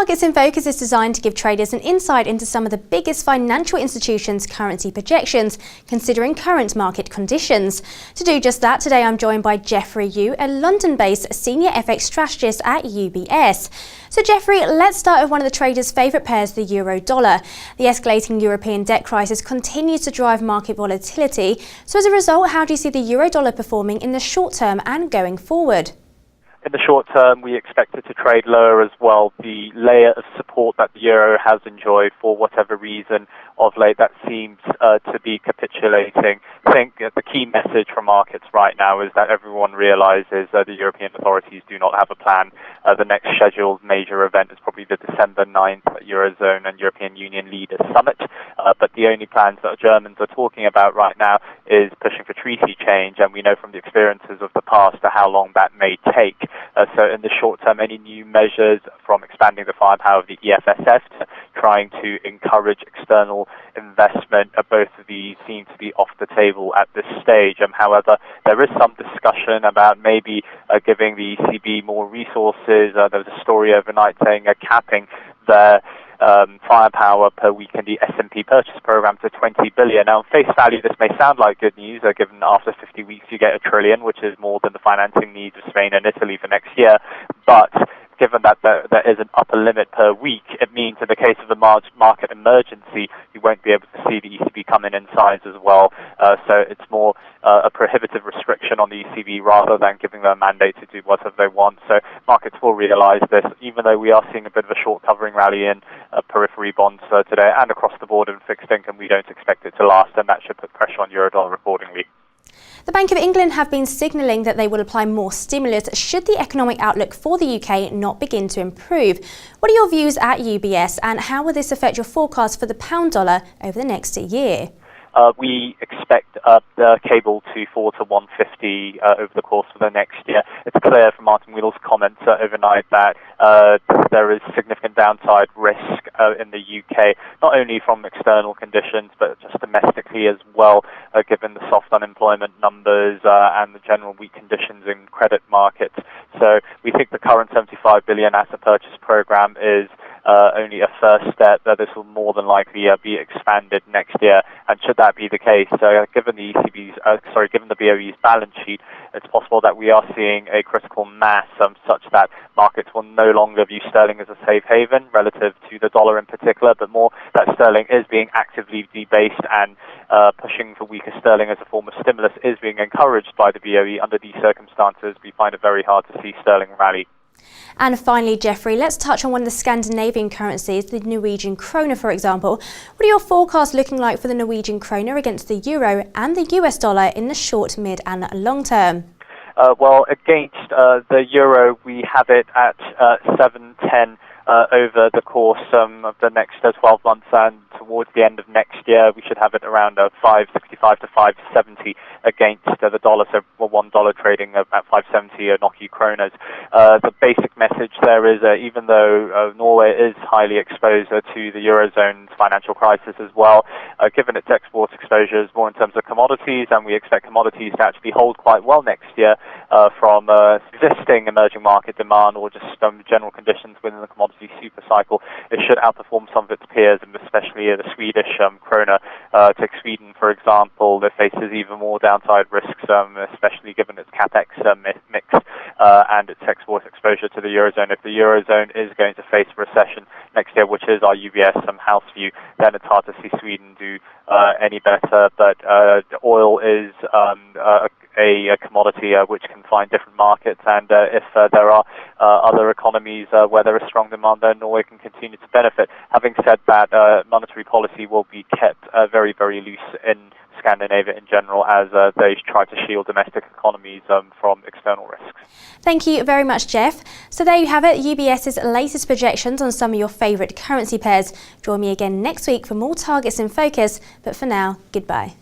Targets in Focus is designed to give traders an insight into some of the biggest financial institutions' currency projections, considering current market conditions. To do just that, today I'm joined by Geoffrey, a London-based senior FX strategist at UBS. So Geoffrey, let's start with one of the traders' favourite pairs, the euro-dollar. The escalating European debt crisis continues to drive market volatility. So as a result, how do you see the euro-dollar performing in the short term and going forward? In the short term, we expect it to trade lower as well. The layer of support that the euro has enjoyed for whatever reason of late, that seems to be capitulating. I think the key message from markets right now is that everyone realizes that the European authorities do not have a plan. The next scheduled major event is probably the December 9th Eurozone and European Union Leaders Summit. But the only plans that Germans are talking about right now is pushing for treaty change, and we know from the experiences of the past how long that may take. So in the short term, any new measures from expanding the firepower of the EFSF to trying to encourage external investment, both of these seem to be off the table at this stage. However, there is some discussion about maybe giving the ECB more resources. There was a story overnight saying capping their firepower per week in the S&P purchase program to 20 billion. Now, on face value, this may sound like good news, given after 50 weeks you get $1 trillion, which is more than the financing needs of Spain and Italy for next year. But given that there is an upper limit per week, it means in the case of a market emergency, you won't be able to see the ECB coming in size as well. So it's more a prohibitive restriction on the ECB rather than giving them a mandate to do whatever they want. So markets will realize this, even though we are seeing a bit of a short covering rally in periphery bonds today and across the board in fixed income. We don't expect it to last, and that should put pressure on Eurodollar accordingly. The Bank of England have been signalling that they will apply more stimulus should the economic outlook for the UK not begin to improve. What are your views at UBS, and how will this affect your forecast for the pound dollar over the next year? We expect the cable to fall to 150 over the course of the next year. It's clear from Martin Wheeler's comments overnight that there is significant downside risk in the UK, not only from external conditions but just domestically as well, given the soft unemployment numbers and the general weak conditions in credit markets. So we think the current 75 billion asset purchase program is only a first step. This will more than likely be expanded next year, and should that be the case, given the BOE's balance sheet, it's possible that we are seeing a critical mass such that markets will no longer view sterling as a safe haven relative to the dollar in particular, but more that sterling is being actively debased, and pushing for weaker sterling as a form of stimulus is being encouraged by the BOE. Under these circumstances, we find it very hard to see sterling rally. And finally, Geoffrey, let's touch on one of the Scandinavian currencies, the Norwegian Krone, for example. What are your forecasts looking like for the Norwegian Krone against the euro and the US dollar in the short, mid and long term? Well, against the euro, we have it at 7.10 over the course of the next 12 months, and towards the end of next year, we should have it around 5.65 to 5.70 against the dollar. So $1 trading at 5.70 NOK kronas. The basic message there is even though Norway is highly exposed to the Eurozone's financial crisis as well, given its export exposures more in terms of commodities, and we expect commodities to actually hold quite well next year from existing emerging market demand or just general conditions within the commodity super cycle, it should outperform some of its peers, and especially the Swedish krona. Take Sweden, for example, that faces even more downside risks, especially given its capex mix and its export exposure to the Eurozone. If the Eurozone is going to face recession next year, which is our UBS house view, then it's hard to see Sweden do any better. But oil is a commodity which can find different markets, and if there are other economies where there is strong demand, then Norway can continue to benefit. Having said that, monetary policy will be kept very, very loose in Scandinavia in general, as they try to shield domestic economies from external risks. Thank you very much, Geoff. So there you have it, UBS's latest projections on some of your favourite currency pairs. Join me again next week for more Targets in Focus, but for now, goodbye.